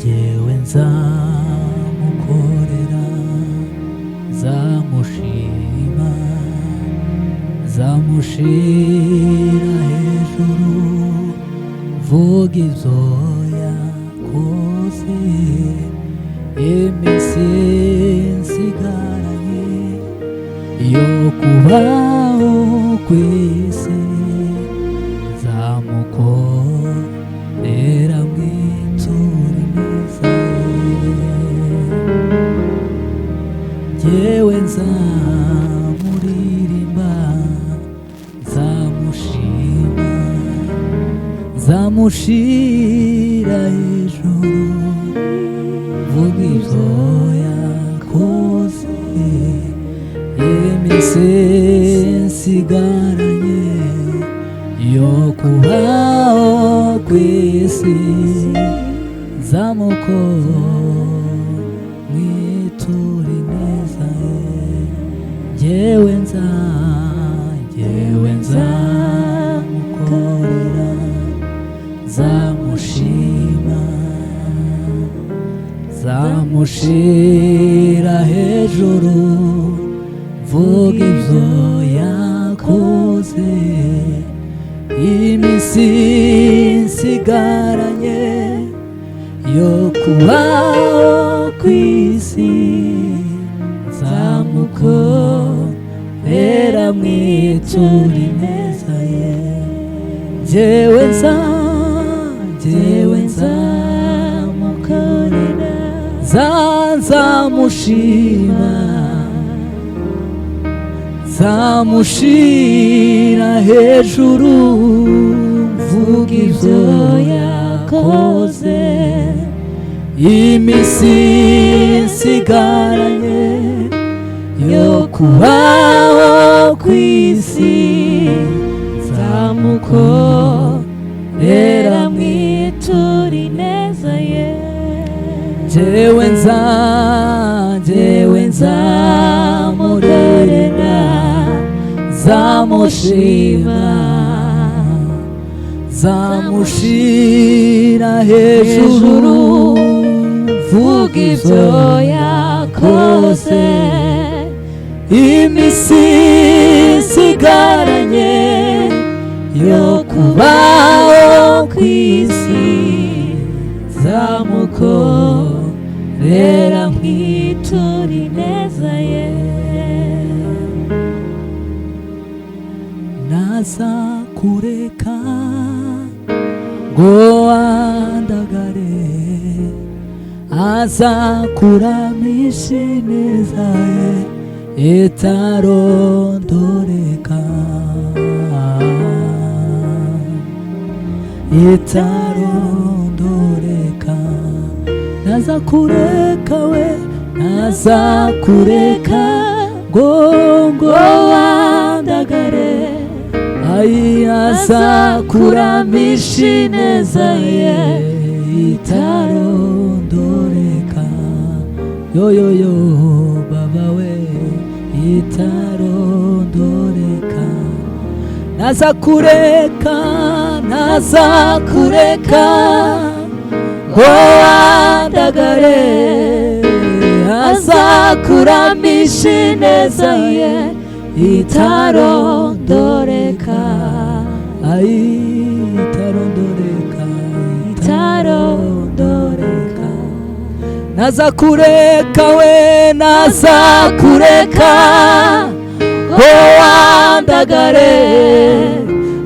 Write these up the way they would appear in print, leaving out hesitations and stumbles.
Jewe nzamukorera, nzamushima, nzamushira hejuru, vuga ivyo yakoze, iminsi nsigaranye yo kubaho kw'isi, nzamukorera mwiture neza. Jewe nzamuririmba, nzamushima, nzamushira hejuru, vuga ivyo yakoze, iminsi nsigaranye yo kubaho kw'isi, nzamukorera neza. Jewe nzamukorera, nzamushima, nzamushira hejuru, vuga ivyo yakoze, iminsi nsigaranye yo kubaho kw'isi, nzamukorera mwiture neza ye. Jewe nzamukorera, nzamushima, nzamushira hejuru, vuga ivyo yakoze, iminsi nsigaranye yo kubaho kw'isi, nzamukorera mwiture neza ye. Jewe nzamukorera, nzamushima, nzamushira hejuru, vuga ivyo yakoze, iminsi nsigaranye yo kubaho kw'isi, nzamukorera mwiture neza ye. Naza kureka ngo andagare, aza kuramisha ineza ye itarondoreka, itarondoreka. Naza kureka we, naza kureka ngo andagare, aza kuramisha ineza ye itarondoreka. Yo baba we, itarondoreka. Naza kureka ngo andagare, aza kuramisha ineza ye itarondoreka, itarondoreka. Naza kureka we, naza kureka ngo andagare,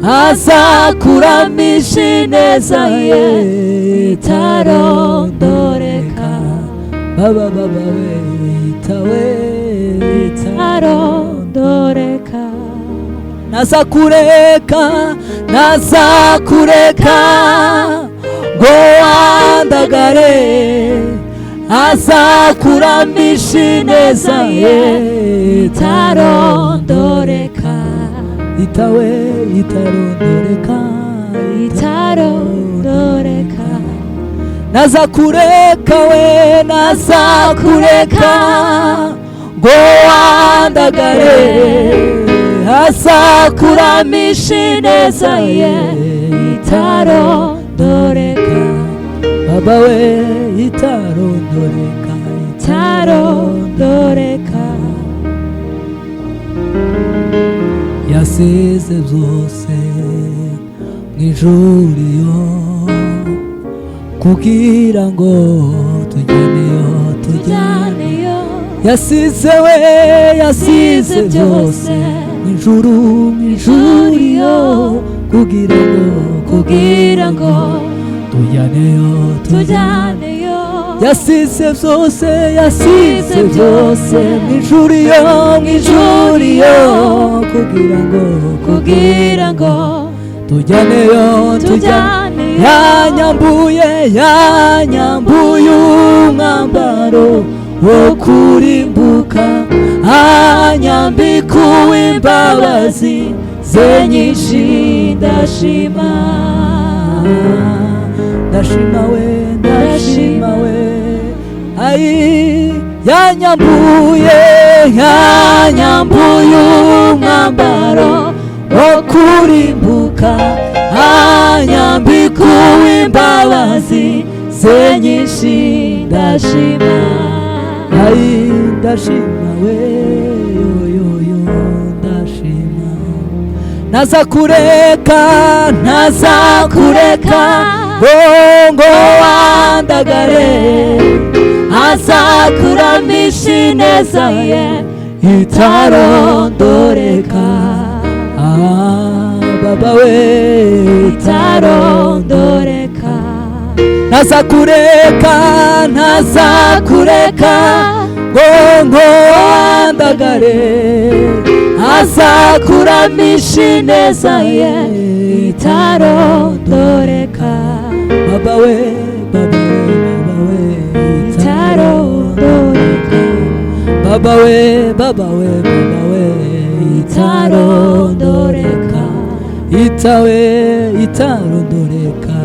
aza kuramisha ineza ye itarondoreka. Baba we, itarondoreka. Naza kureka ngo andagare, aza kuramisha ineza ye itarondoreka. Itarondoreka. Naza kureka we, naza kureka ngo andagare, aza kuramisha ineza ye itarondoreka. baba we itarondoreka itarondoreka yasize byose mwijuriyo kugira ngo tujyaneyo yasize we yasize byose mwijuriyo kugira ngo tujyaneyo yasize byose mwijuriyo kugira ngo tujyaneyo yanyambuye umwambaro wo kurimbuka anyambika uw'imbabazi ze nyinshi ndashima we ayi yanyambuye umwambaro wo kurimbuka anyambika uw'imbabazi ze nyinshi ndashima ayi ndashima we yo ndashima ntazakureka ngo wandagare azakuramisha ineza ye itarondoreka baba we itarondoreka ntazakureka ngo wandagare azakuramisha ineza ye itarondoreka baba we itarondoreka baba we itarondoreka itarondoreka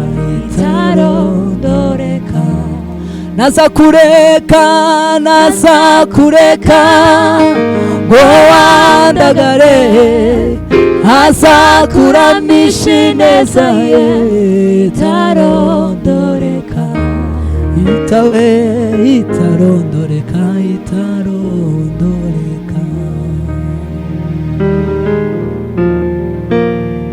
nazakureka ngo wandagare azakuramisha ineza ye itarondoreka itarondoreka